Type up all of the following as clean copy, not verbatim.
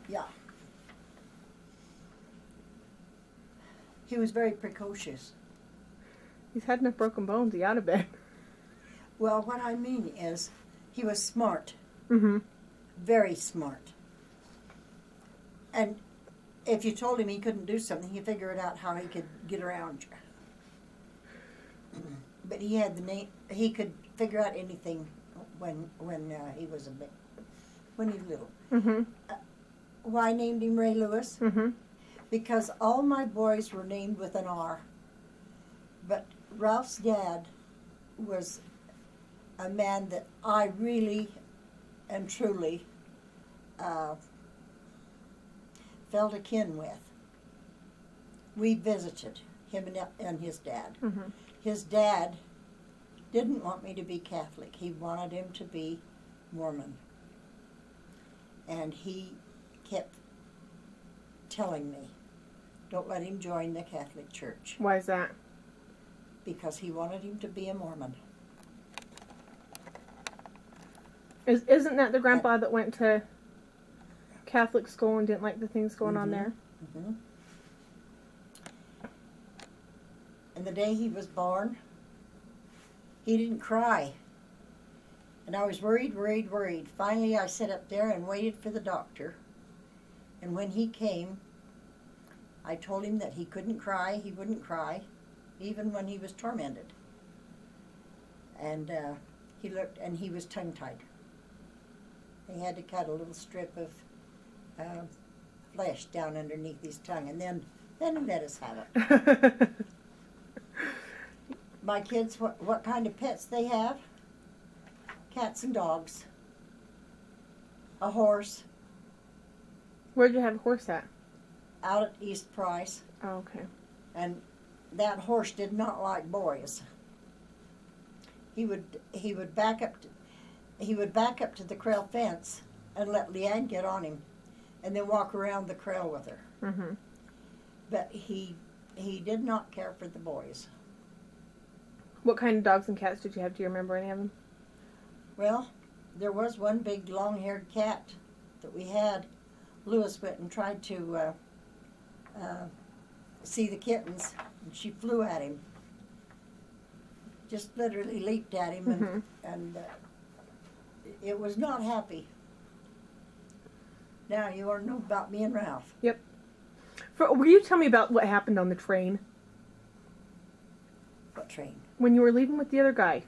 Yeah. He was very precocious. He's had enough broken bones. He ought to be. Well, what I mean is, he was smart. Mm-hmm. Very smart. And if you told him he couldn't do something, he'd figure it out how he could get around you. But he had he could figure out anything when he was when he was little. Mm-hmm. Why I named him Ray Lewis? Mm-hmm. Because all my boys were named with an R. But Ralph's dad was a man that I really and truly felt akin with. We visited him and his dad. Mm-hmm. His dad didn't want me to be Catholic. He wanted him to be Mormon. And he kept telling me, don't let him join the Catholic Church. Why is that? Because he wanted him to be a Mormon. Isn't that the grandpa that went to Catholic school and didn't like the things going on Mm-hmm. there? Mm-hmm. And the day he was born, he didn't cry. And I was worried. Finally, I sat up there and waited for the doctor. And when he came, I told him that he couldn't cry, he wouldn't cry, even when he was tormented. And he looked, and he was tongue-tied. They had to cut a little strip of flesh down underneath his tongue, and then he let us have it. My kids, what kind of pets they have? Cats and dogs. A horse. Where'd you have a horse at? Out at East Price. Oh, okay. And that horse did not like boys. He would back up to the corral fence and let Leanne get on him, and then walk around the corral with her. Mm-hmm. But he did not care for the boys. What kind of dogs and cats did you have? Do you remember any of them? Well, there was one big long-haired cat that we had. Lois went and tried to see the kittens, and she flew at him. Just literally leaped at him, Mm-hmm. and it was not happy. Now, you want to know about me and Ralph? Yep. Will you tell me about what happened on the train? What train? When you were leaving with the other guy.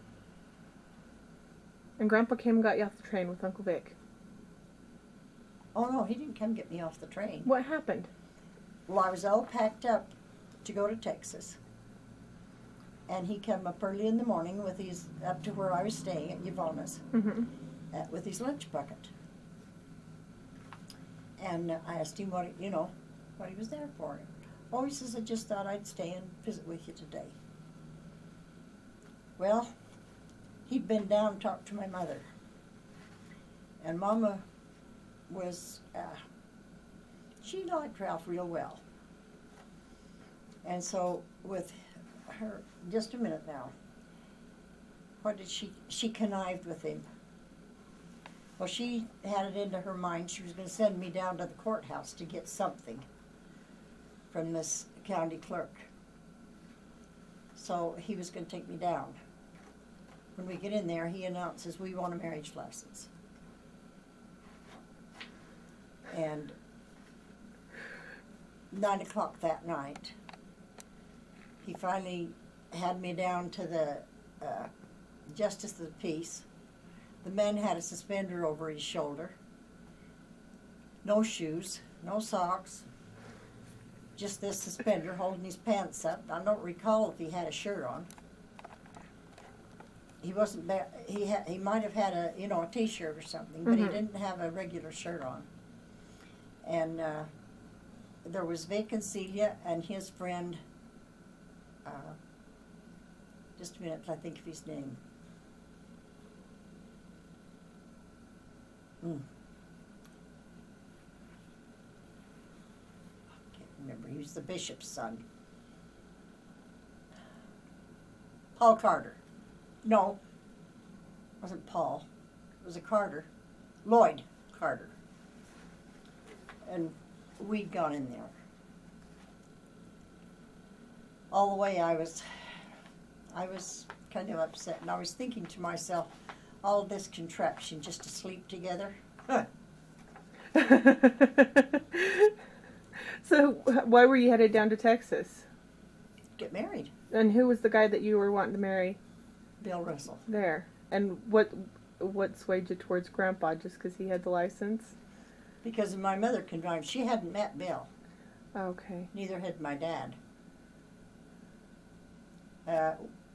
And Grandpa came and got you off the train with Uncle Vic. Oh, no, he didn't come get me off the train. What happened? Well, I was all packed up to go to Texas. And he come up early in the morning up to where I was staying at Yvonne's, Mm-hmm. with his lunch bucket. And I asked him what he was there for. Oh, he says, I just thought I'd stay and visit with you today. Well, he'd been down and talked to my mother. And Mama was, she liked Ralph real well. And so with her, just a minute now, what did she connived with him. Well, she had it into her mind she was going to send me down to the courthouse to get something from this county clerk. So he was going to take me down. When we get in there, he announces, we want a marriage license. And 9 o'clock that night, he finally had me down to the Justice of the Peace. The man had a suspender over his shoulder. No shoes, no socks, just this suspender holding his pants up. I don't recall if he had a shirt on. He wasn't. He might have had a t-shirt or something, but Mm-hmm. he didn't have a regular shirt on. And there was Vic and Celia and his friend. Just a minute till I think of his name. Can't remember. He was the bishop's son. Paul Carter. No, it wasn't Paul. It was a Carter. Lloyd Carter. and we'd gone in there. All the way I was kind of upset, and I was thinking to myself, all this contraption just to sleep together. Huh. So why were you headed down to Texas? Get married. And who was the guy that you were wanting to marry Bill Russell. there? And what swayed you towards Grandpa, just because he had the license? Because my mother can drive. She hadn't met Bill. Okay. Neither had my dad.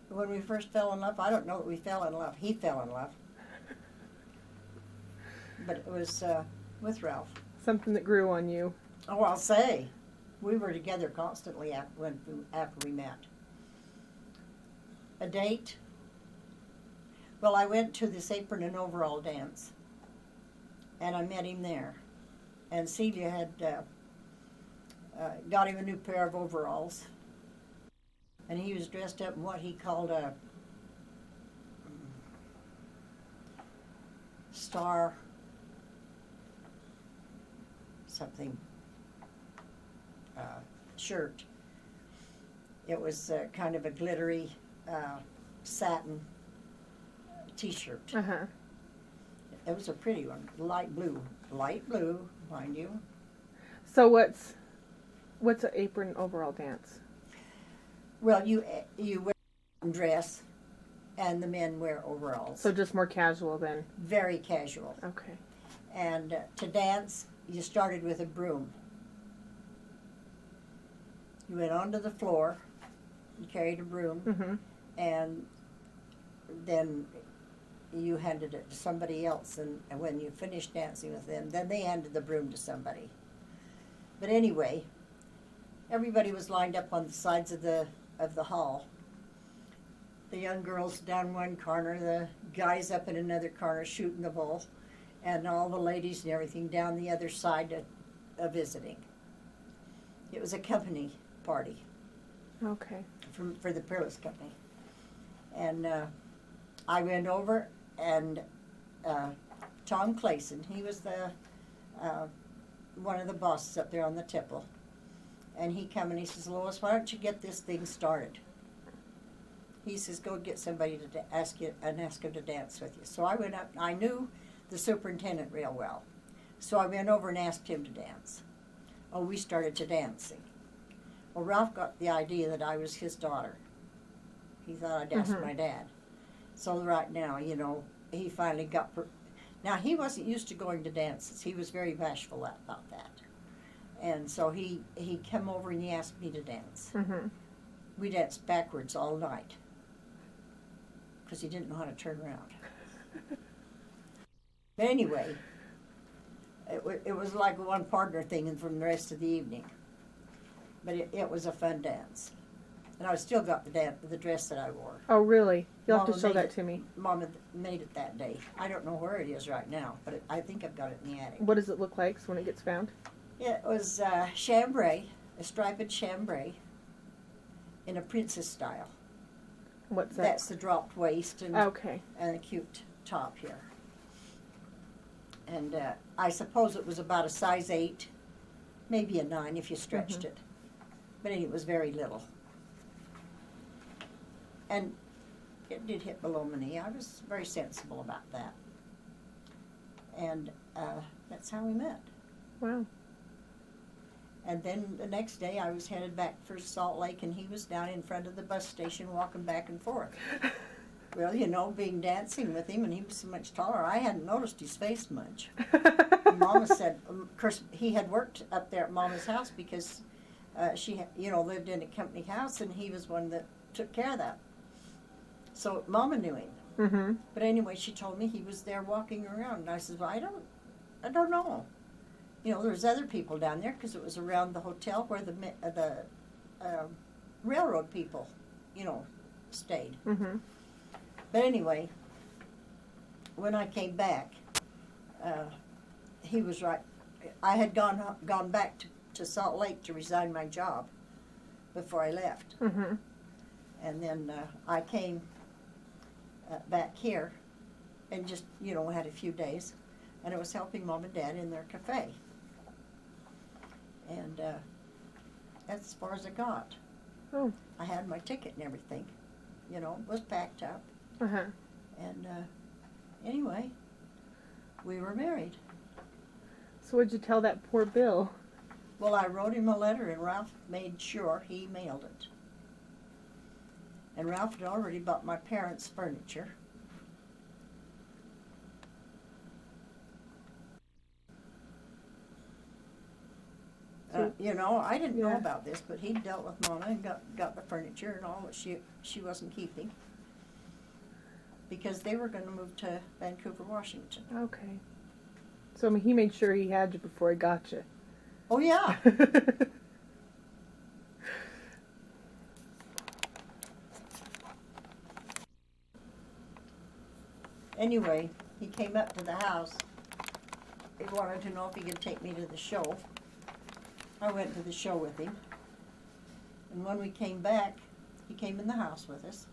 When we first fell in love, I don't know that we fell in love. He fell in love. But it was with Ralph. Something that grew on you. Oh, I'll say. We were together constantly after we met. A date? Well, I went to this apron and overall dance. And I met him there. And Celia had got him a new pair of overalls. And he was dressed up in what he called a star something shirt. It was kind of a glittery satin t-shirt. Uh-huh. It was a pretty one, light blue, mind you. So what's an apron overall dance? Well, you wear a dress, and the men wear overalls. So just more casual then. Very casual. Okay. And to dance, you started with a broom. You went onto the floor, you carried a broom, Mm-hmm. and then you handed it to somebody else, and when you finished dancing with them, then they handed the broom to somebody. But anyway, everybody was lined up on the sides of the hall. The young girls down one corner, the guys up in another corner shooting the ball, and all the ladies and everything down the other side visiting. It was a company party. Okay. For the Peerless Company. And I went over, and Tom Clayson, he was the one of the bosses up there on the tipple. And he come and he says, Lois, why don't you get this thing started? He says, go get somebody to ask him to dance with you. So I went up, I knew the superintendent real well. So I went over and asked him to dance. Oh, we started to dancing. Well, Ralph got the idea that I was his daughter. He thought I'd asked my dad. So right now, he finally got... Now, he wasn't used to going to dances. He was very bashful about that. And so he came over and he asked me to dance. Mm-hmm. We danced backwards all night because he didn't know how to turn around. But anyway, it was like a one partner thing and from the rest of the evening. But it was a fun dance. And I still got the dress that I wore. Oh, really? You'll have Mama to show made that it- to me. Mama made it that day. I don't know where it is right now, but I think I've got it in the attic. What does it look like when it gets found? It was chambray, a striped chambray in a princess style. What's that? That's the dropped waist and Okay. a cute top here. And I suppose it was about a size 8, maybe a 9 if you stretched it. But anyway, it was very little. And it did hit below my knee. I was very sensible about that. And that's how we met. Wow. And then the next day I was headed back for Salt Lake, and he was down in front of the bus station walking back and forth. Well, being dancing with him, and he was so much taller, I hadn't noticed his face much. And Mama said, of course, he had worked up there at Mama's house because she, lived in a company house, and he was one that took care of that. So Mama knew him. Mm-hmm. But anyway, she told me he was there walking around, and I said, well, I don't know. There's other people down there because it was around the hotel where the railroad people, stayed. Mm-hmm. But anyway, when I came back, he was right. I had gone back to Salt Lake to resign my job before I left. Mm-hmm. And then I came back here and just, had a few days. And I was helping Mom and Dad in their cafe. And that's as far as I got. Oh. I had my ticket and everything. You know, it was packed up. Uh-huh. And anyway, we were married. So what'd you tell that poor Bill? Well, I wrote him a letter, and Ralph made sure he mailed it. And Ralph had already bought my parents' furniture. You know, I didn't know about this, but he dealt with Mona and got the furniture and all that she wasn't keeping. Because they were going to move to Vancouver, Washington. Okay. So, I mean, he made sure he had you before he got you. Oh, yeah. Anyway, he came up to the house. He wanted to know if he could take me to the show. I went to the show with him. And when we came back, he came in the house with us.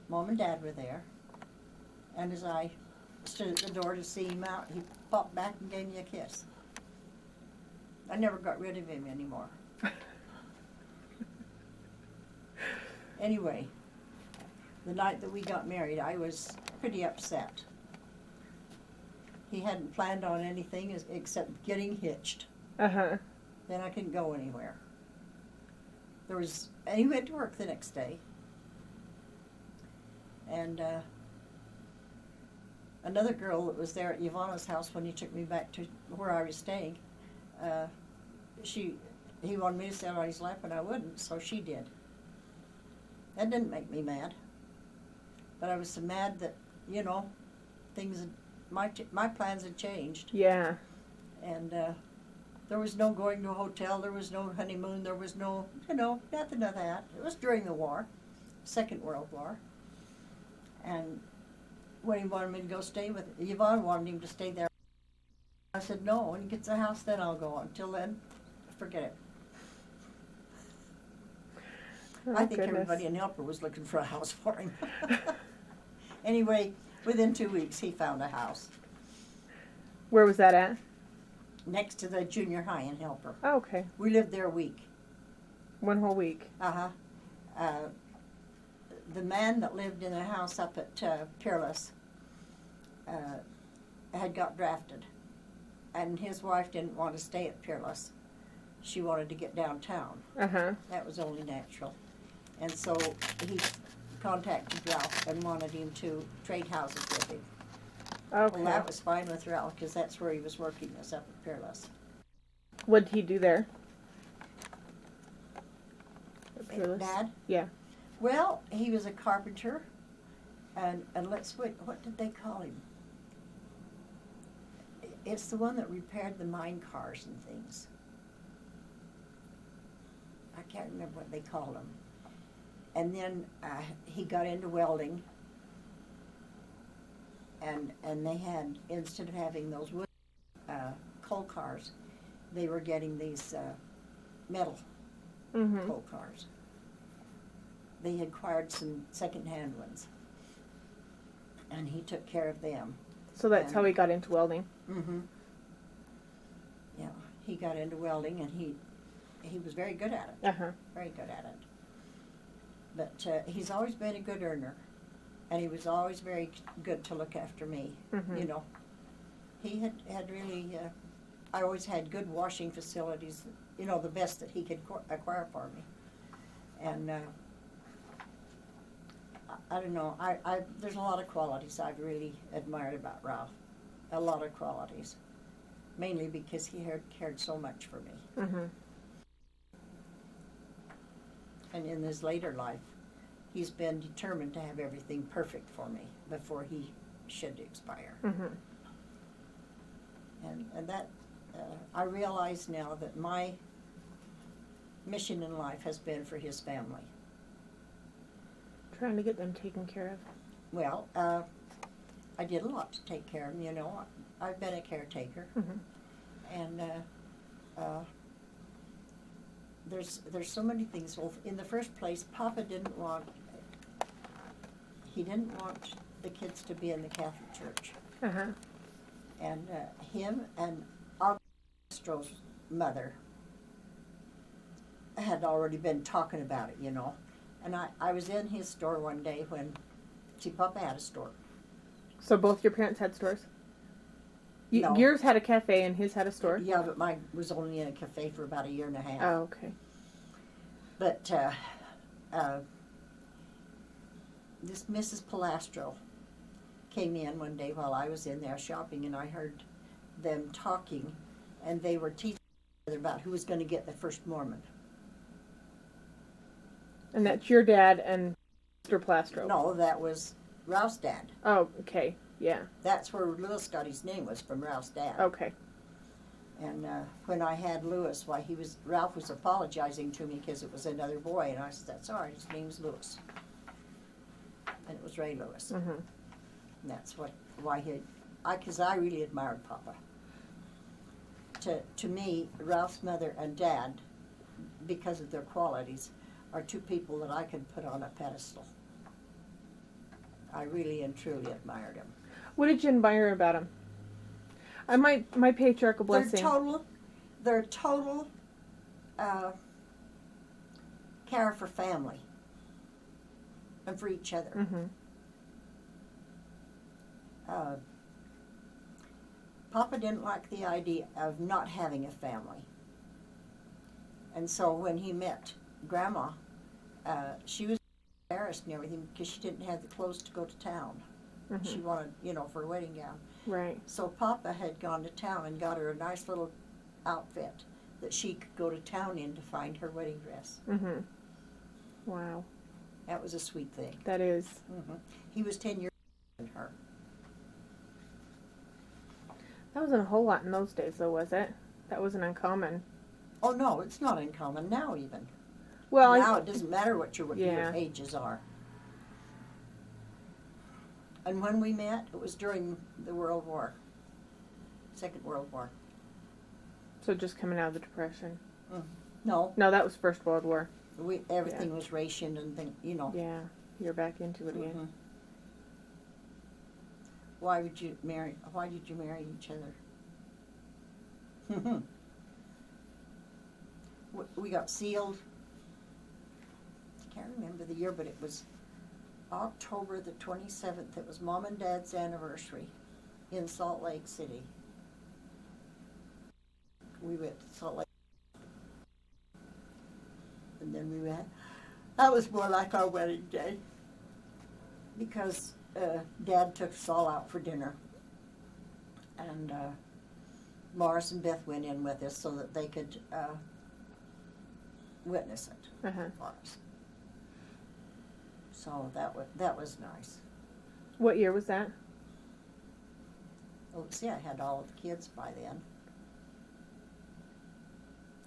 Mom and Dad were there. And as I stood at the door to see him out, he popped back and gave me a kiss. I never got rid of him anymore. Anyway, the night that we got married, I was pretty upset. He hadn't planned on anything except getting hitched. Uh-huh. Then I couldn't go anywhere. And he went to work the next day. And another girl that was there at Ivana's house when he took me back to where I was staying, he wanted me to sit on his lap and I wouldn't, so she did. That didn't make me mad. But I was so mad that, you know, my plans had changed. Yeah. And there was no going to a hotel, there was no honeymoon, there was no, you know, nothing of that. It was during the war, Second World War. And when he wanted me to go stay with, Yvonne wanted him to stay there. I said, no, when he gets a house, then I'll go. Until then, forget it. Oh, I think goodness. everybody in Helper was looking for a house for him. Anyway, within 2 weeks, he found a house. Where was that at? Next to the junior high in Helper. Oh, okay. We lived there a week. One whole week. Uh-huh. The man that lived in the house up at Peerless had got drafted. And his wife didn't want to stay at Peerless. She wanted to get downtown. Uh-huh. That was only natural. And so he contacted Ralph and wanted him to trade houses with him. Okay. Well, that was fine with Ralph because that's where he was working, was up at Peerless. What did he do there? At Peerless? Dad? Yeah. Well, he was a carpenter, and what did they call him? It's the one that repaired the mine cars and things. I can't remember what they called him. And then he got into welding, and they had, instead of having those wood coal cars, they were getting these metal coal cars. They had acquired some second-hand ones, and he took care of them. So that's how he got into welding. Mm-hmm. Yeah, he got into welding, and he was very good at it. Uh-huh. Very good at it. But he's always been a good earner, and he was always very good to look after me. Mm-hmm. You know, he had really. I always had good washing facilities. You know, the best that he could acquire for me, and. I don't know. There's a lot of qualities I've really admired about Ralph. A lot of qualities. Mainly because he cared so much for me. Mm-hmm. And in his later life, he's been determined to have everything perfect for me before he should expire. Mm-hmm. And that, I realize now that my mission in life has been for his family. Trying to get them taken care of. Well, I did a lot to take care of them, you know. I've been a caretaker. Mm-hmm. And there's so many things. Well, in the first place, Papa didn't want the kids to be in the Catholic Church. Uh-huh. And him and Augusto's mother had already been talking about it, you know. And I was in his store one day when, see, Papa had a store. So both your parents had stores? No. Yours had a cafe and his had a store? Yeah, but mine was only in a cafe for about a year and a half. Oh, okay. But this Mrs. Palastro came in one day while I was in there shopping, and I heard them talking, and they were teaching each other about who was going to get the first Mormon. And that's your dad and Mr. Plastro? No, that was Ralph's dad. Oh, okay. Yeah. That's where Lewis got his name, was from Ralph's dad. Okay. And when I had Lewis, Ralph was apologizing to me because it was another boy, and I said, that's all right, his name's Lewis. And it was Ray Lewis. Mm-hmm. And that's because I really admired Papa. To me, Ralph's mother and dad, because of their qualities, are two people that I can put on a pedestal. I really and truly admired him. What did you admire about him? My patriarchal blessing. Their total care for family and for each other. Mm-hmm. Papa didn't like the idea of not having a family. And so when he met Grandma, she was embarrassed and everything because she didn't have the clothes to go to town. Mm-hmm. She wanted, for a wedding gown. Right. So Papa had gone to town and got her a nice little outfit that she could go to town in to find her wedding dress. Mm-hmm. Wow. That was a sweet thing. That is. Mm-hmm. He was 10 years older than her. That wasn't a whole lot in those days, though, was it? That wasn't uncommon. Oh, no, it's not uncommon now even. Well, now it doesn't matter what your ages are. And when we met, it was during the World War, Second World War. So just coming out of the Depression. No, that was First World War. Everything was rationed and Yeah, you're back into it again. Mm-hmm. Why did you marry each other? We got sealed. I can't remember the year, but it was October the 27th. It was Mom and Dad's anniversary in Salt Lake City. We went to Salt Lake. And then we went. That was more like our wedding day. Because Dad took us all out for dinner. And Morris and Beth went in with us so that they could witness it Uh-huh. for us. So that was nice. What year was that? Oh, see, I had all of the kids by then.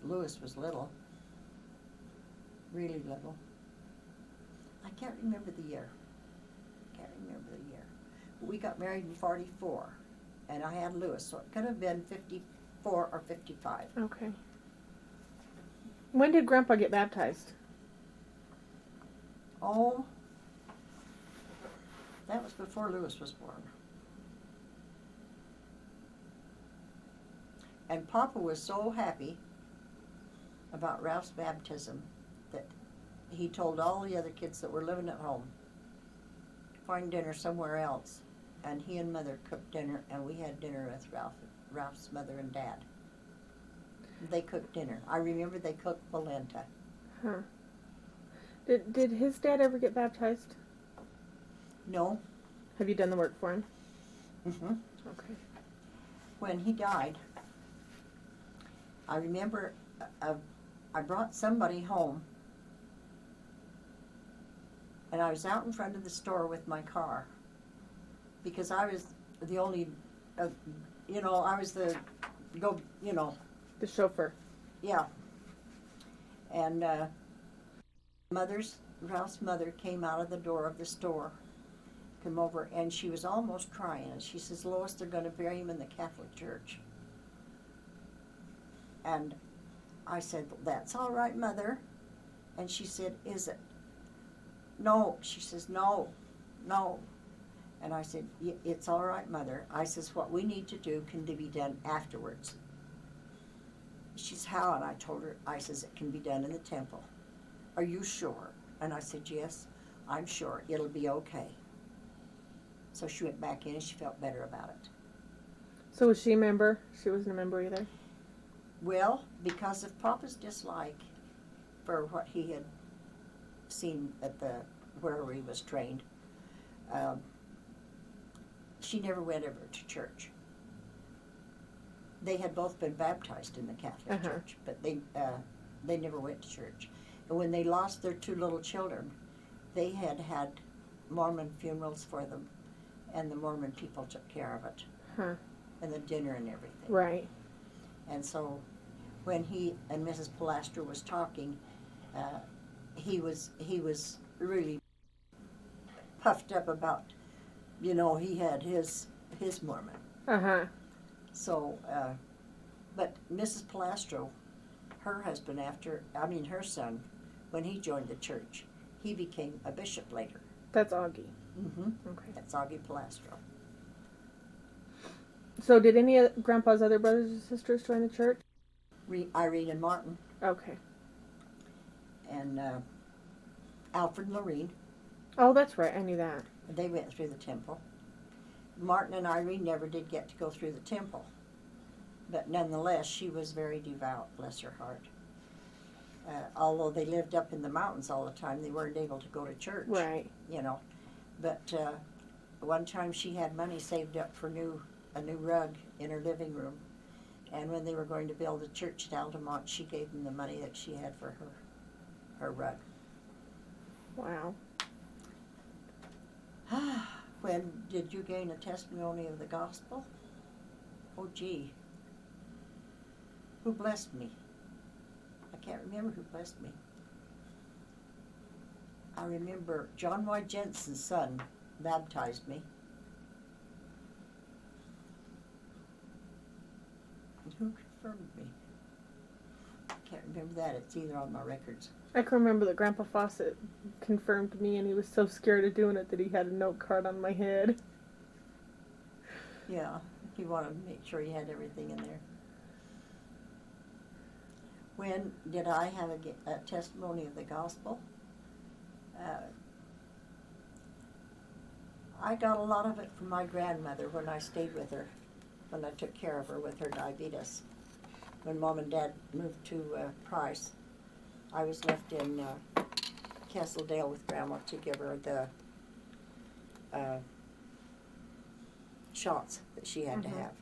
Lewis was little. Really little. I can't remember the year. But we got married in 44, and I had Lewis, so it could have been 54 or 55. Okay. When did Grandpa get baptized? Oh, that was before Lewis was born. And Papa was so happy about Ralph's baptism that he told all the other kids that were living at home to find dinner somewhere else. And he and Mother cooked dinner, and we had dinner with Ralph's mother and dad. They cooked dinner. I remember they cooked polenta. Huh. Did his dad ever get baptized? No. Have you done the work for him? Mm-hmm. Okay. When he died, I remember I brought somebody home, and I was out in front of the store with my car because I was the only, I was the The chauffeur. Yeah. And Ralph's mother came out of the door of the store, come over, and she was almost crying. And she says, Lois, they're going to bury him in the Catholic Church. And I said, that's all right, Mother. And she said, is it? No. She says, no. And I said, it's all right, Mother. I says, what we need to do can be done afterwards. She's, how? And I told her, I says, it can be done in the temple. Are you sure? And I said, yes, I'm sure. It'll be okay. So she went back in and she felt better about it. So was she a member? She wasn't a member either? Well, because of Papa's dislike for what he had seen at the where he was trained, she never went ever to church. They had both been baptized in the Catholic Church, but they never went to church. And when they lost their 2 little children, they had Mormon funerals for them, and the Mormon people took care of it, and the dinner and everything. Right. And so, when he and Mrs. Pilastro was talking, he was really puffed up about, he had his Mormon. So, but Mrs. Pilastro, her husband her son, when he joined the church, he became a bishop later. That's Augie. Mm-hmm. Okay. That's Augie Pilastro. So did any of Grandpa's other brothers and sisters join the church? Irene and Martin. Okay. And Alfred and Lorene. Oh, that's right. I knew that. They went through the temple. Martin and Irene never did get to go through the temple. But nonetheless, she was very devout, bless her heart. Although they lived up in the mountains all the time, they weren't able to go to church. Right. But one time she had money saved up for a new rug in her living room. And when they were going to build a church at Altamont, she gave them the money that she had for her rug. Wow. When did you gain a testimony of the gospel? Oh, gee. Who blessed me? I can't remember who blessed me. I remember John Y. Jensen's son baptized me. And who confirmed me? I can't remember that. It's either on my records. I can remember that Grandpa Fossat confirmed me, and he was so scared of doing it that he had a note card on my head. Yeah, he wanted to make sure he had everything in there. When did I have a testimony of the gospel? I got a lot of it from my grandmother when I stayed with her, when I took care of her with her diabetes. When Mom and Dad moved to Price, I was left in Castledale with Grandma to give her the shots that she had to have.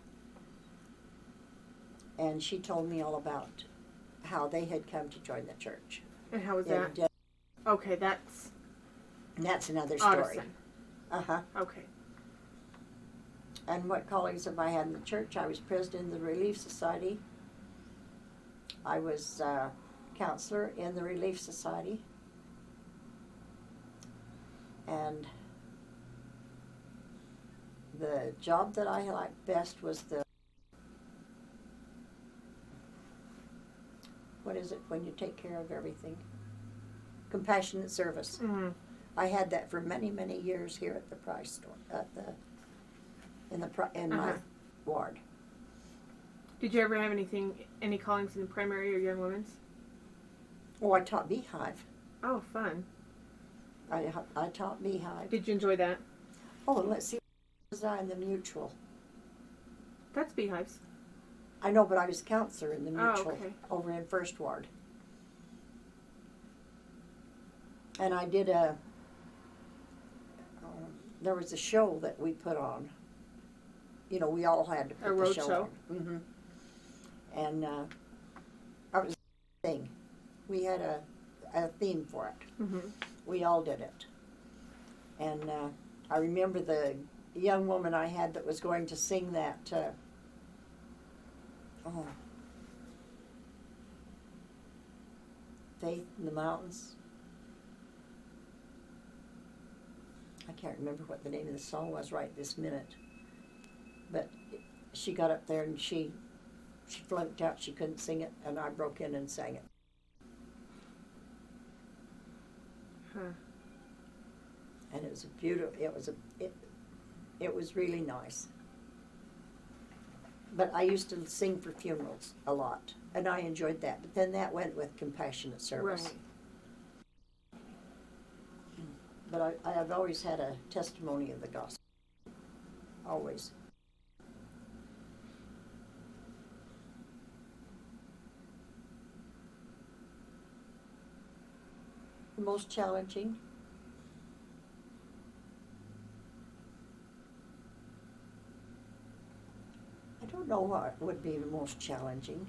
And she told me all about how they had come to join the church. And how was that? Okay, that's another story. Addison. Okay. And what callings have I had in the church? I was president of the Relief Society. I was counselor in the Relief Society. And the job that I liked best was what is it when you take care of everything? Compassionate service. Mm-hmm. I had that for many, many years here at the Price store, in my ward. Did you ever have any callings in primary or young women's? Oh, I taught Beehive. Oh, fun. I taught Beehive. Did you enjoy that? Oh, and let's see, was I in the Mutual? That's Beehives. I know, but I was counselor in the Mutual over in First Ward. And I did there was a show that we put on. We all had to put the show on. Mm-hmm. And I was a thing. We had a theme for it. Mm-hmm. We all did it. And I remember the young woman I had that was going to sing that, Faith in the Mountains. I can't remember what the name of the song was right this minute. But she got up there and she flunked out. She couldn't sing it, and I broke in and sang it. And it was beautiful. It was really nice. But I used to sing for funerals a lot, and I enjoyed that. But then that went with compassionate service. Right. But I have always had a testimony of the gospel. Always. The most challenging? I don't know what would be the most challenging.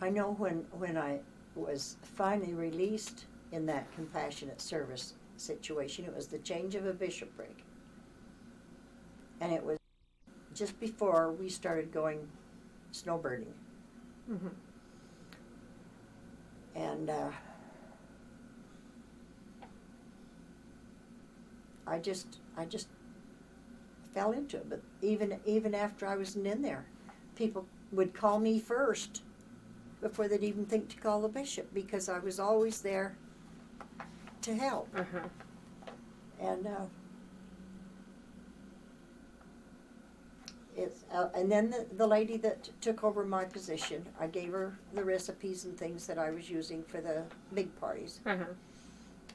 I know when I was finally released in that compassionate service situation, it was the change of a bishopric. And it was just before we started going snowbirding. Mm-hmm. And I just fell into it. But even after I wasn't in there, people would call me first before they'd even think to call the bishop, because I was always there to help. Uh-huh. And and then the lady that took over my position, I gave her the recipes and things that I was using for the big parties. Uh-huh.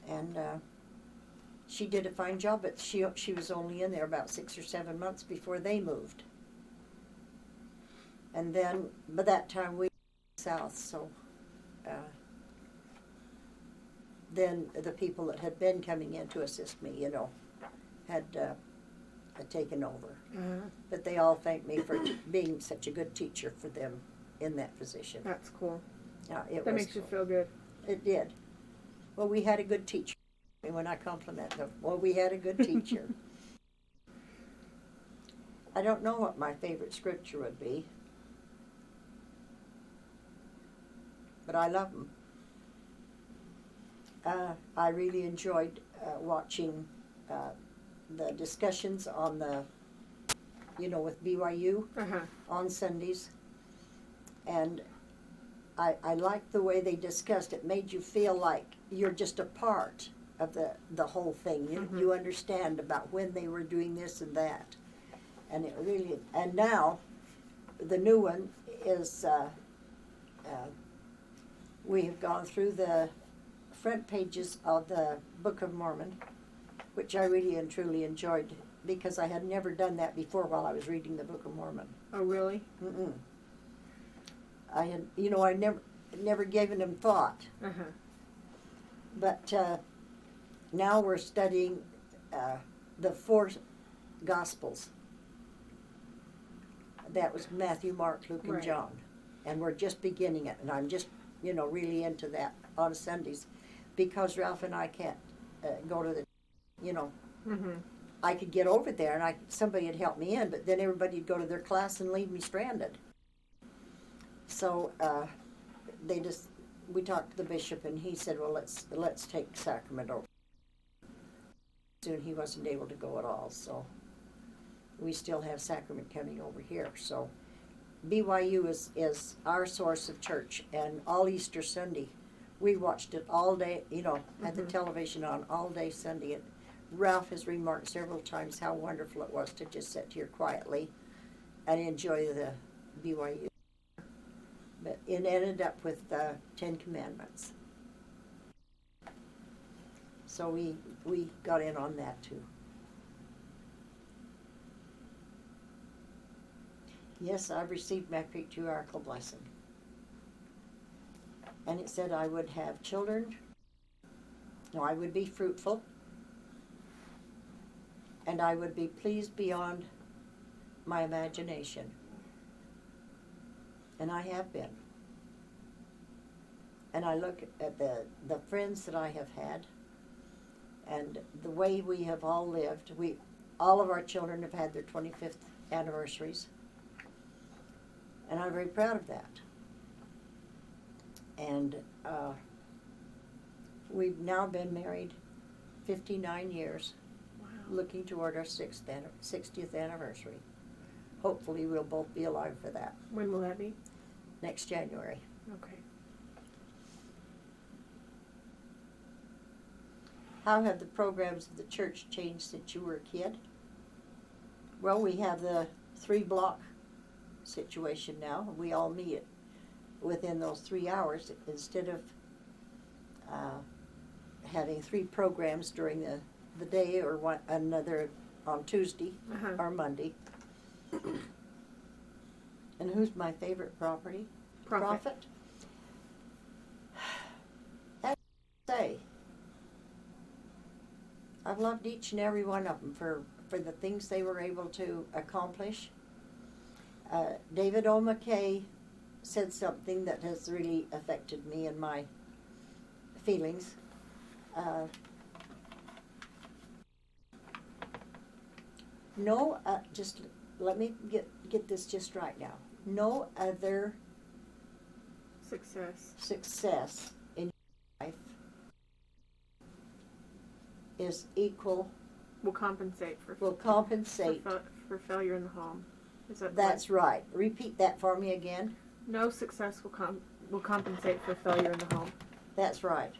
And she did a fine job, but she was only in there about 6 or 7 months before they moved. And then, by that time, we were south, so then the people that had been coming in to assist me, had taken over. Uh-huh. But they all thanked me for being such a good teacher for them in that position. That's cool. It That was makes you cool. feel good. It did. Well, we had a good teacher. And when I compliment them, well, we had a good teacher. I don't know what my favorite scripture would be, but I love them. I really enjoyed watching the discussions on with BYU Uh-huh. on Sundays. And I liked the way they discussed it. Made you feel like you're just a part of the whole thing. You understand about when they were doing this and that. And it really, and now the new one is, we have gone through the front pages of the Book of Mormon, which I really and truly enjoyed, because I had never done that before while I was reading the Book of Mormon. Oh, really? Mm-mm. I had, I never given them thought. Uh-huh. But now we're studying the 4 Gospels. That was Matthew, Mark, Luke, and Right. John. And we're just beginning it. And I'm just, really into that on Sundays, because Ralph and I can't go to the, Mm-hmm. I could get over there and somebody would help me in, but then everybody would go to their class and leave me stranded. So we talked to the bishop, and he said, well, let's take sacrament over. Soon he wasn't able to go at all, so we still have sacrament coming over here. So BYU is our source of church, and all Easter Sunday, we watched it all day, had the television on all day Sunday. And Ralph has remarked several times how wonderful it was to just sit here quietly and enjoy the BYU. But it ended up with the 10 Commandments. So we got in on that too. Yes, I received my patriarchal blessing. And it said I would have children. No, I would be fruitful. And I would be pleased beyond my imagination. And I have been. And I look at the friends that I have had, and the way we have all lived. All of our children have had their 25th anniversaries. And I'm very proud of that. And we've now been married 59 years, Wow. looking toward our 60th anniversary. Hopefully we'll both be alive for that. When will that be? Next January. Okay. How have the programs of the church changed since you were a kid? Well, we have the 3-block situation now. We all meet it within those 3 hours instead of having 3 programs during the day or another on Tuesday or Monday. And who's my favorite property? Prophet. That's what I say. I've loved each and every one of them for the things they were able to accomplish. David O. McKay said something that has really affected me and my feelings. Just let me get this just right now. No other success in your life is equal. Will compensate for failure in the home. That's right. Repeat that for me again. No success will compensate for failure in the home. That's right.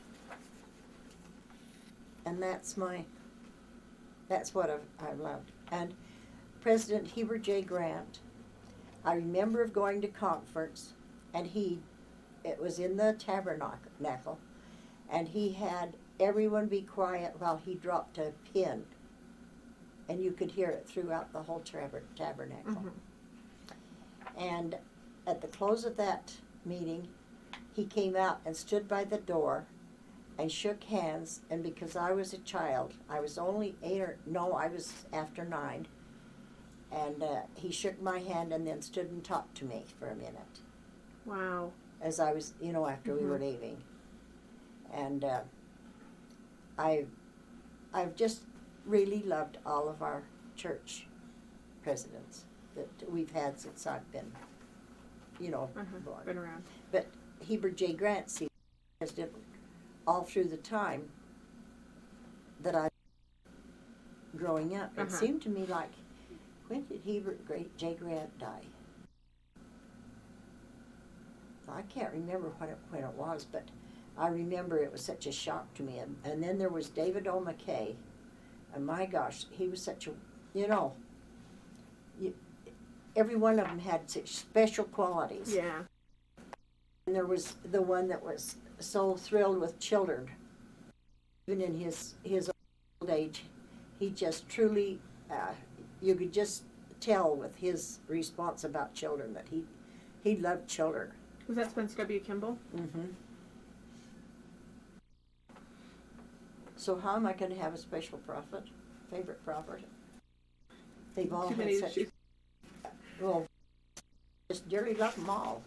And that's what I've loved. And President Heber J. Grant, I remember of going to conference, and it was in the tabernacle, and he had everyone be quiet while he dropped a pin, and you could hear it throughout the whole tabernacle. Mm-hmm. And at the close of that meeting, he came out and stood by the door and shook hands, and because I was a child, I was only I was after 9, and he shook my hand and then stood and talked to me for a minute. Wow. As I was, after we were leaving. And I've just really loved all of our church presidents that we've had since I've been, born. Been around. But Heber J. Grant, president all through the time that I growing up. It seemed to me like, when did Heber J. Grant die? I can't remember when it was, but I remember it was such a shock to me. And then there was David O. McKay, and my gosh, he was such a, every one of them had such special qualities. Yeah. And there was the one that was so thrilled with children. Even in his old age, he just truly, you could just tell with his response about children that he loved children. Was that Spencer W. Kimball? Mm-hmm. So how am I going to have a special favorite prophet? They've all had such... Well, just dearly love them all.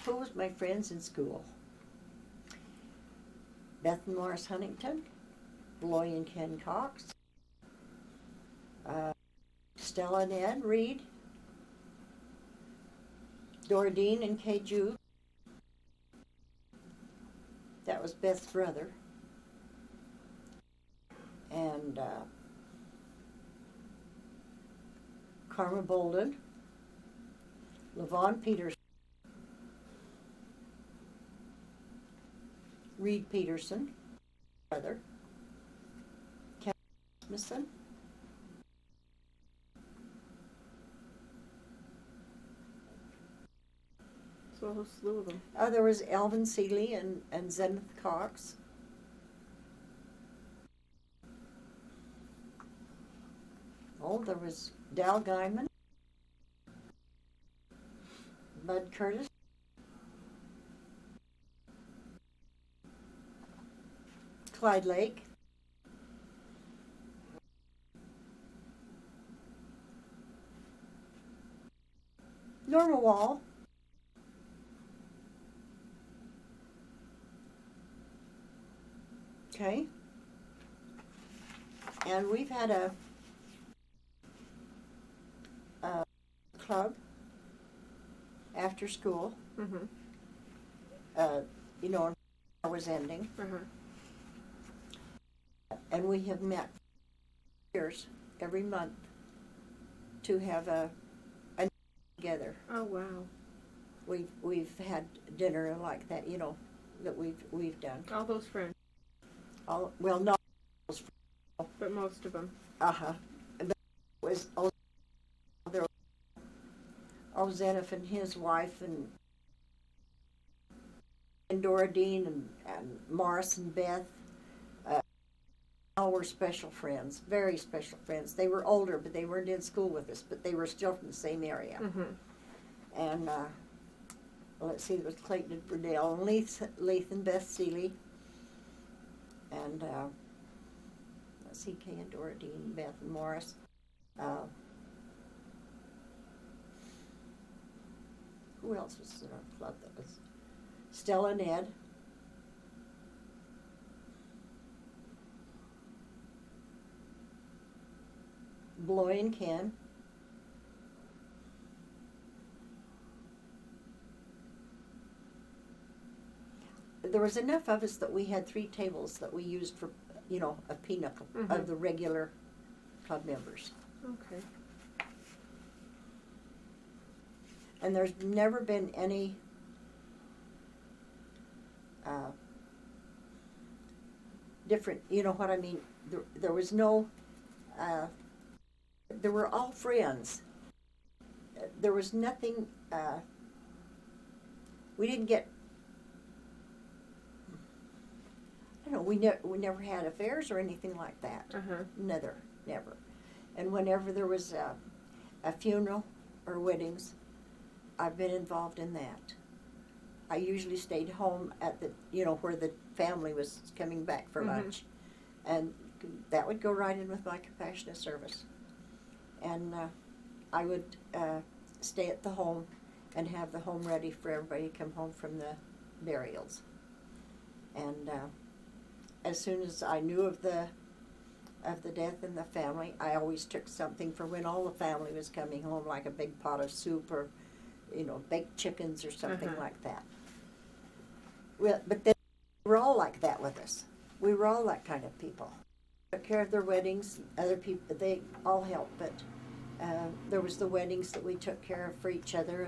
Who was my friends in school? Beth and Morris Huntington, Loy and Ken Cox, Stella and Ed Reed, Doradine and Kay Jude. That was Beth's brother. And Karma Bolden, Levon Peterson, Reed Peterson, brother, Kevin Smithson, So a whole slew of them. There was Elvin Seeley and Zenith Cox. There was Dal Guyman, Bud Curtis, Clyde Lake, Norma Wall, okay, and we've had a club after school. Mm-hmm. I was ending. Uh-huh. And we have met years every month to have a together. Oh, wow. We've had dinner like that, you know, that we've done. All those friends, Well, not but most of them. uh-huh. But it was there Ozeniff and his wife and Dora Dean and Morris and Beth. All were special friends, very special friends. They were older, but they weren't in school with us, but they were still from the same area. Mm-hmm. And let's see, there was Clayton and Burdell, and Leith and Beth Seeley, and let's see, Kay and Dora Dean, Beth and Morris. Who else was in our club that was? Stella and Ed. Bloy and Ken. There was enough of us that we had 3 tables that we used for, you know, a pinochle of the regular club members. Okay. And there's never been any different, you know what I mean? There was no, they were all friends. There was nothing, we didn't get, I don't know, we never had affairs or anything like that. Uh-huh. Never. And whenever there was a funeral or weddings, I've been involved in that. I usually stayed home at the, you know, where the family was coming back for lunch. And that would go right in with my compassionate service. And I would stay at the home and have the home ready for everybody to come home from the burials. And as soon as I knew of the death in the family, I always took something for when all the family was coming home, like a big pot of soup or, you know, baked chickens or something like that. Well, but then we were all like that with us. We were all that kind of people. Took care of their weddings. Other people, they all helped, but there was the weddings that we took care of for each other,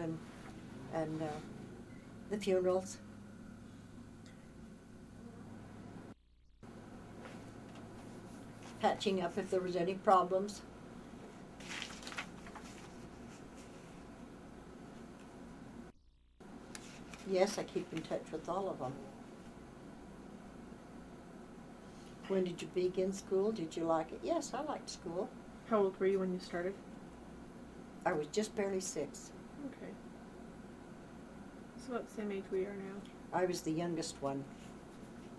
and the funerals. Patching up if there was any problems. Yes, I keep in touch with all of them. When did you begin school? Did you like it? Yes, I liked school. How old were you when you started? I was just barely 6. Okay. So about the same age we are now. I was the youngest one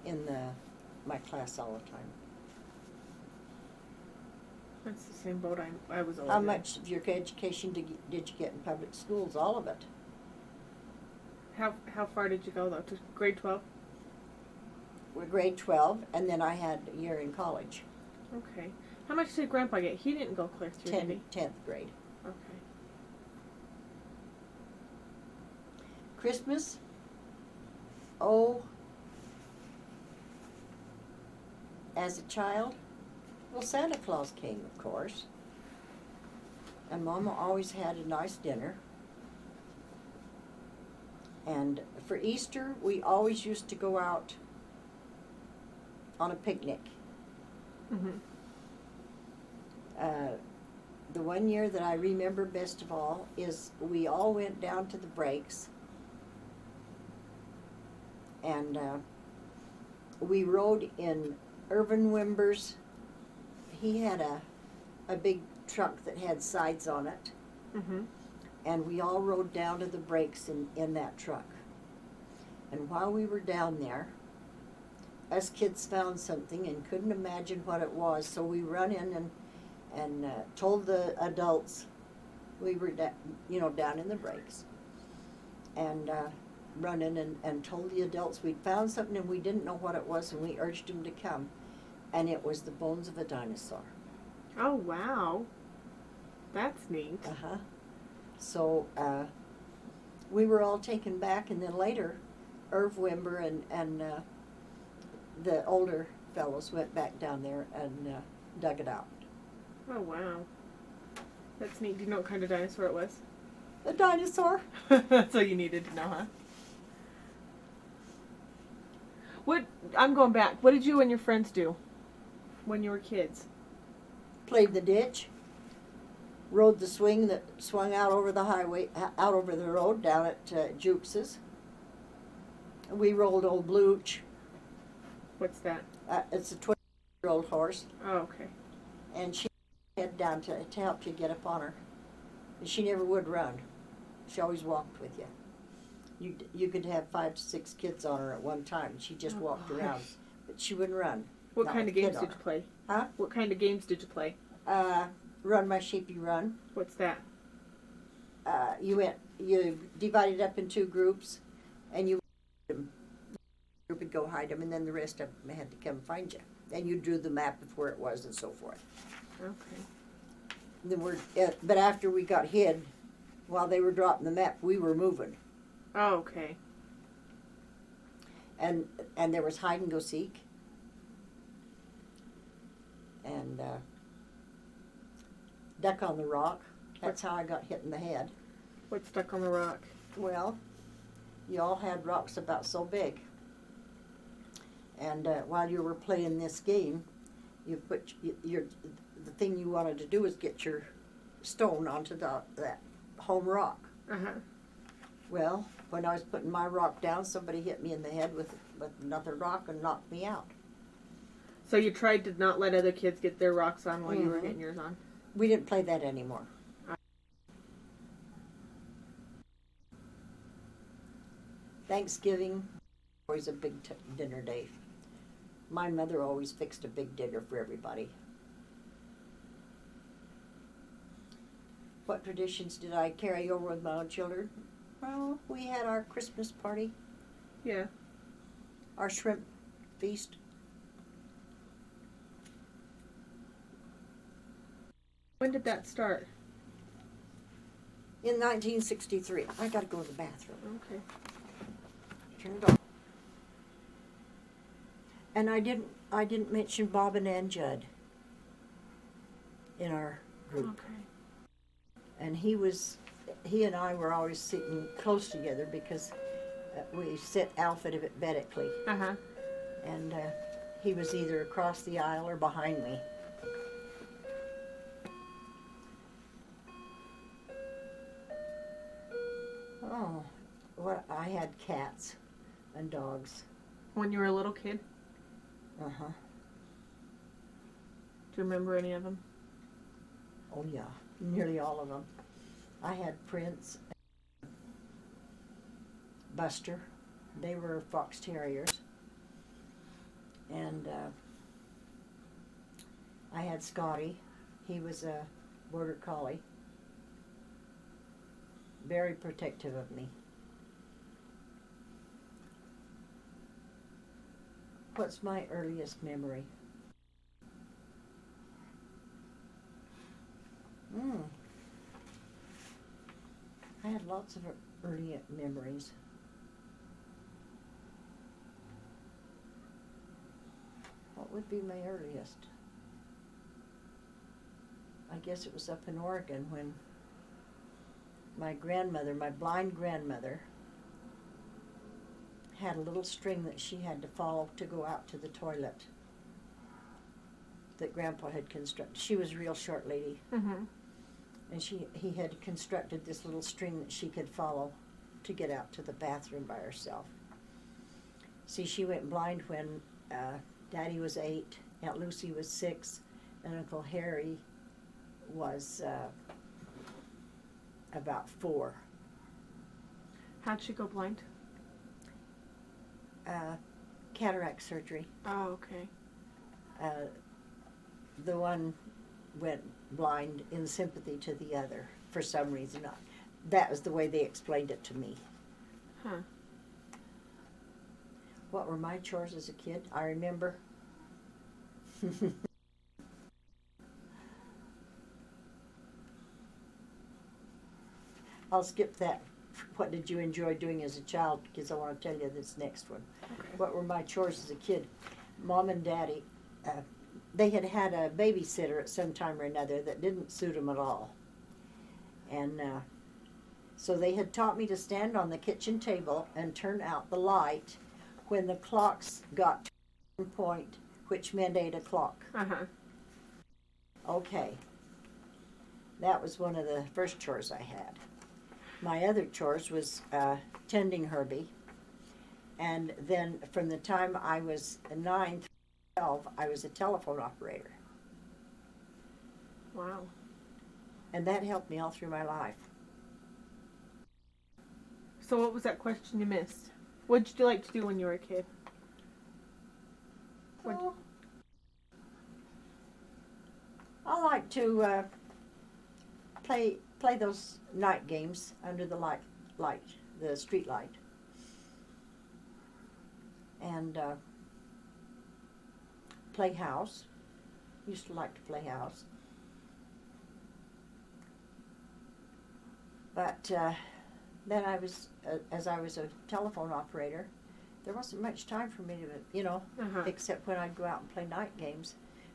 in my class all the time. That's the same boat I was older. How much of your education did you get in public schools? All of it. How far did you go though? To grade 12? We're grade 12, and then I had a year in college. Okay. How much did Grandpa get? He didn't go clear through, did he? 10th grade. Okay. Christmas? Oh, as a child? Well, Santa Claus came, of course. And Mama always had a nice dinner. And for Easter, we always used to go out on a picnic. Mm-hmm. The one year that I remember best of all is we all went down to the breaks, and we rode in Irvin Wimber's. He had a big truck that had sides on it. Mm-hmm. And we all rode down to the breaks in that truck. And while we were down there, us kids found something and couldn't imagine what it was. So we run in and told the adults we were down in the breaks. And run in and told the adults we'd found something and we didn't know what it was, and we urged them to come. And it was the bones of a dinosaur. Oh, wow. That's neat. Uh-huh. So we were all taken back, and then later, Irv Wimber and the older fellows went back down there and dug it out. Oh, wow. That's neat. Do you know what kind of dinosaur it was? A dinosaur. That's all you needed to know, huh? I'm going back. What did you and your friends do when you were kids? Played the ditch. Rode the swing that swung out over the highway, out over the road down at Jukes's. We rolled old Blooch. What's that? It's a 20-year-old horse. Oh, okay. And she head down to help you get up on her. And she never would run. She always walked with you. You could have 5 to 6 kids on her at one time. She just walked around, but she wouldn't run. What kind of games did you play? Huh? What kind of games did you play? Run my sheepy run. What's that? You divided up in 2 groups, and you group would go hide them, and then the rest of them had to come find you. And you drew the map of where it was and so forth. Okay. Then but after we got hid, while they were dropping the map, we were moving. Oh, okay. And there was hide and go seek. And duck on the rock. That's how I got hit in the head. What's stuck on the rock? Well, you all had rocks about so big. And while you were playing this game, you put the thing you wanted to do was get your stone onto that home rock. Uh-huh. Well, when I was putting my rock down, somebody hit me in the head with another rock and knocked me out. So you tried to not let other kids get their rocks on while you were getting yours on? We didn't play that anymore. Thanksgiving, always a big dinner day. My mother always fixed a big dinner for everybody. What traditions did I carry over with my own children? Well, we had our Christmas party. Yeah. Our shrimp feast. When did that start? In 1963. I gotta go to the bathroom. Okay. Turn it off. And I didn't mention Bob and Ann Judd in our group. Okay. And he and I were always sitting close together because we sit alphabetically. Uh-huh. And he was either across the aisle or behind me. Oh, I had cats and dogs. When you were a little kid? Uh-huh. Do you remember any of them? Oh, yeah. Nearly all of them. I had Prince, Buster. They were fox terriers. And I had Scotty. He was a border collie. Very protective of me. What's my earliest memory? I had lots of early memories. What would be my earliest? I guess it was up in Oregon when my grandmother, my blind grandmother, had a little string that she had to follow to go out to the toilet that Grandpa had constructed. She was a real short lady. Mm-hmm. And he had constructed this little string that she could follow to get out to the bathroom by herself. See, she went blind when Daddy was 8, Aunt Lucy was 6, and Uncle Harry was about 4. How'd she go blind? Cataract surgery. Oh, okay. The one went blind in sympathy to the other for some reason. That was the way they explained it to me. Huh. What were my chores as a kid? I remember. I'll skip that. What did you enjoy doing as a child? Because I want to tell you this next one. Okay. What were my chores as a kid? Mom and Daddy, they had had a babysitter at some time or another that didn't suit them at all. And So they had taught me to stand on the kitchen table and turn out the light when the clocks got to one point, which meant 8 o'clock. Uh-huh. Okay. That was one of the first chores I had. My other chores was tending Herbie. And then from the time I was 9 through 12, I was a telephone operator. Wow. And that helped me all through my life. So what was that question you missed? What did you like to do when you were a kid? Well, I like to play those night games under the the street light. And play house. Used to like to play house. But then as I was a telephone operator, there wasn't much time for me to, except when I'd go out and play night games.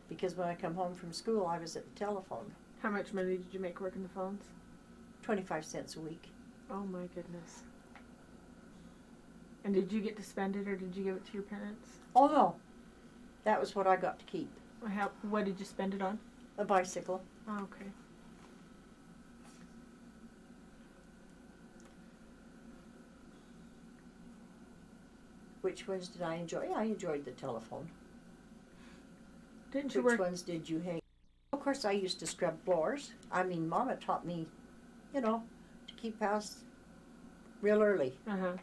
Because when I come home from school, I was at the telephone. How much money did you make working the phones? 25 cents a week. Oh my goodness. And did you get to spend it or did you give it to your parents? Oh no, that was what I got to keep. What did you spend it on? A bicycle. Oh, okay. Which ones did I enjoy? I enjoyed the telephone. Didn't you Which work? ones did you hate? Of course, I used to scrub floors. I mean, Mama taught me, to keep house real early. Uh-huh.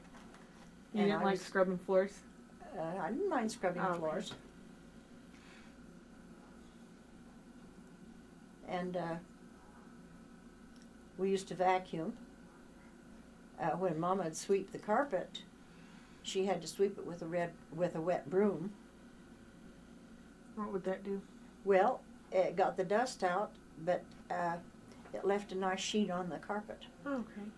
You And didn't I like was- scrubbing floors? I didn't mind scrubbing Oh, okay. floors. And we used to vacuum. When Mama would sweep the carpet, she had to sweep it with a wet broom. What would that do? Well, it got the dust out, but it left a nice sheet on the carpet. Oh, okay.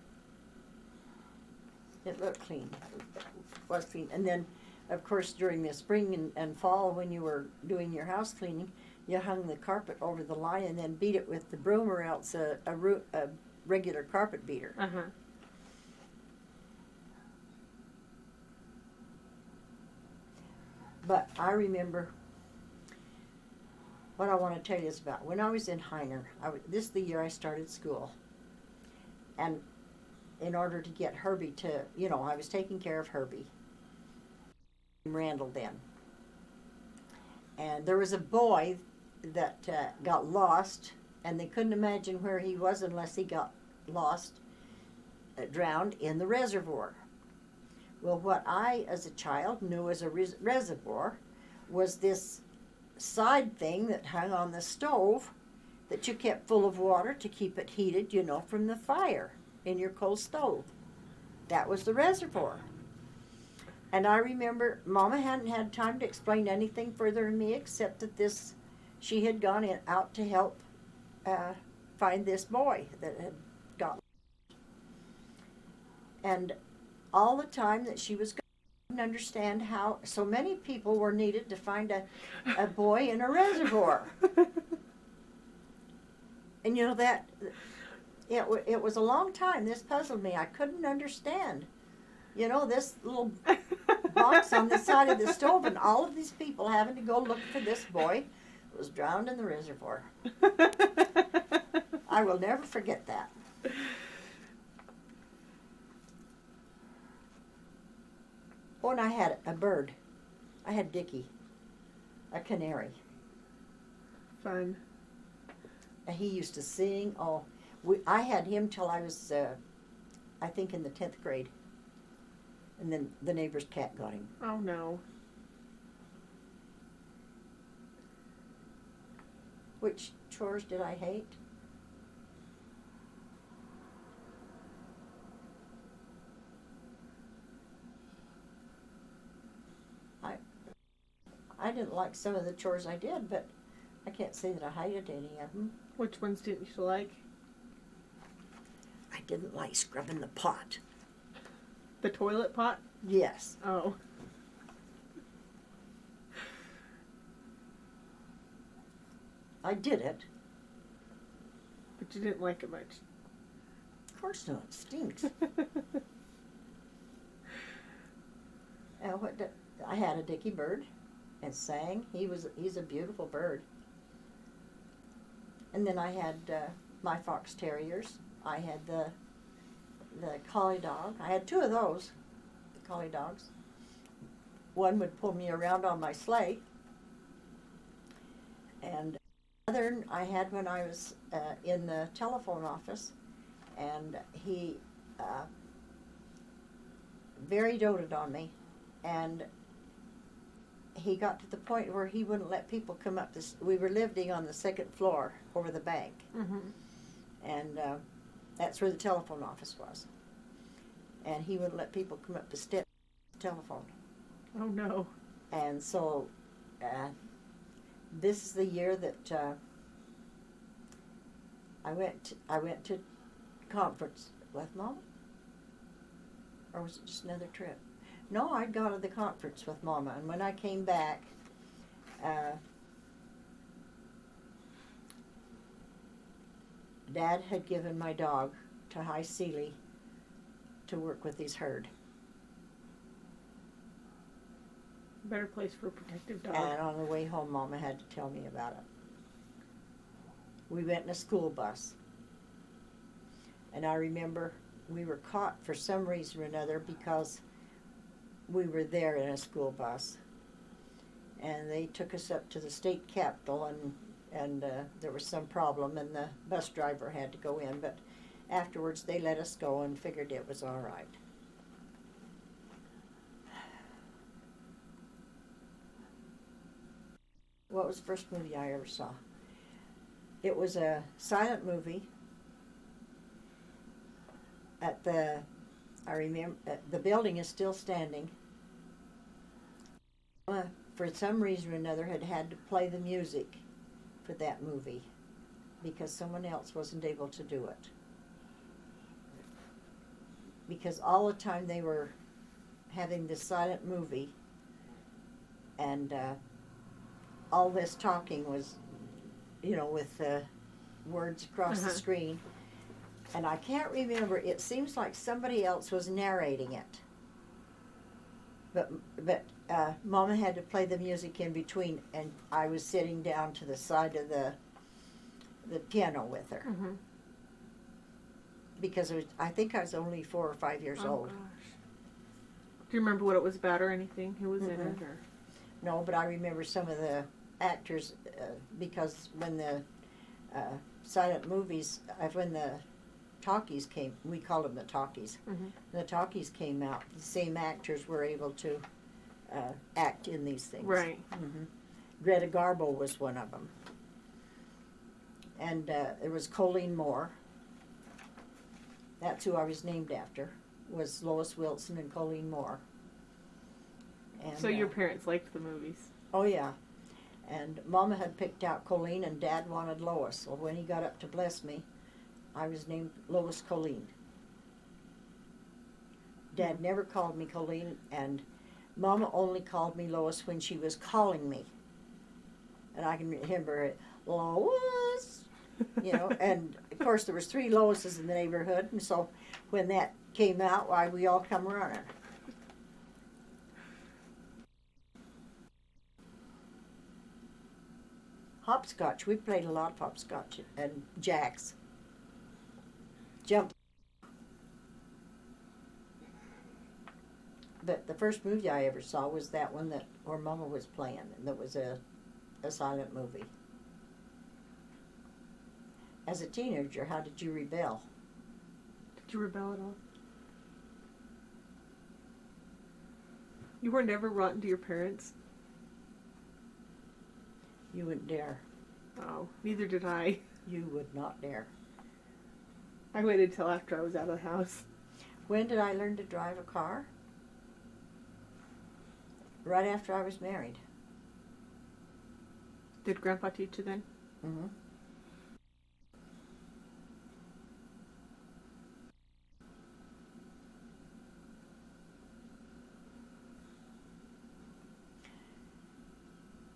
It looked clean. It was clean. And then, of course, during the spring and fall, when you were doing your house cleaning, you hung the carpet over the line and then beat it with the broom or else a regular carpet beater. Uh-huh. But I remember what I want to tell you is about when I was in Heiner. This is the year I started school. And in order to get Herbie to, I was taking care of Herbie. Randall then. And there was a boy that got lost, and they couldn't imagine where he was unless he got lost, drowned in the reservoir. Well, what I, as a child, knew as a reservoir was this side thing that hung on the stove that you kept full of water to keep it heated, from the fire in your coal stove. That was the reservoir. And I remember Mama hadn't had time to explain anything further to me except that she had gone out to help find this boy that had got lost. And all the time that she was gone, I didn't understand how so many people were needed to find a boy in a reservoir. And that it was a long time. This puzzled me. I couldn't understand. This little box on the side of the stove and all of these people having to go look for this boy who was drowned in the reservoir. I will never forget that. Oh, and I had a bird. I had Dickie, a canary. Fun. And he used to sing. Oh, I had him till I was, I think, in the 10th grade. And then the neighbor's cat got him. Oh, no. Which chores did I hate? I didn't like some of the chores I did, but I can't say that I hated any of them. Which ones didn't you like? I didn't like scrubbing the pot. The toilet pot? Yes. Oh. I did it. But you didn't like it much. course not. It stinks. I had a dicky bird and sang. He's a beautiful bird. And then I had my fox terriers. I had the collie dog. I had two of those, the collie dogs. One would pull me around on my sleigh. And the other I had when I was in the telephone office. And he very doted on me. And he got to the point where he wouldn't let people come up this. We were living on the second floor over the bank. Mm-hmm. And that's where the telephone office was. And he wouldn't let people come up the steps to the telephone. Oh, no. And so this is the year that I went to conference with Mom. Or was it just another trip? No, I'd gone to the conference with Mama. And when I came back, Dad had given my dog to High Sealy to work with his herd. Better place for a protective dog. And on the way home, Mama had to tell me about it. We went in a school bus. And I remember we were caught for some reason or another because we were there in a school bus. And they took us up to the state capitol, and there was some problem, and the bus driver had to go in. But afterwards, they let us go and figured it was all right. What was the first movie I ever saw? It was a silent movie. I remember, the building is still standing. For some reason or another, had to play the music for that movie because someone else wasn't able to do it. Because all the time they were having this silent movie, and all this talking was, with words across the screen. And I can't remember, it seems like somebody else was narrating it. But Mama had to play the music in between, and I was sitting down to the side of the piano with her. Mm-hmm. Because I think I was only 4 or 5 years old. Gosh. Do you remember what it was about or anything? Who was in Mm-mm. it? Or? No, but I remember some of the actors, because when the silent movies, when the talkies came, we called them the talkies. Mm-hmm. The talkies came out, the same actors were able to act in these things. Right. Mm-hmm. Greta Garbo was one of them. And there was Colleen Moore. That's who I was named after, was Lois Wilson and Colleen Moore. And, So your parents liked the movies? Oh, yeah. And Mama had picked out Colleen, and Dad wanted Lois. So when he got up to bless me, I was named Lois Colleen. Dad never called me Colleen, and Mama only called me Lois when she was calling me. And I can remember it, Lois, and of course there was 3 Loises in the neighborhood, and so when that came out, why, we all come running. Hopscotch, we played a lot of hopscotch and jacks. Jump. But the first movie I ever saw was that one where Mama was playing, and that was a silent movie. As a teenager, how did you rebel? Did you rebel at all? You weren't ever rotten to your parents? You wouldn't dare. Oh, neither did I. You would not dare. I waited till after I was out of the house. When did I learn to drive a car? Right after I was married. Did Grandpa teach you then? Mm-hmm.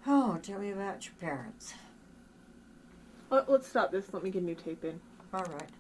Oh, tell me about your parents. Let's stop this. Let me get a new tape in. All right.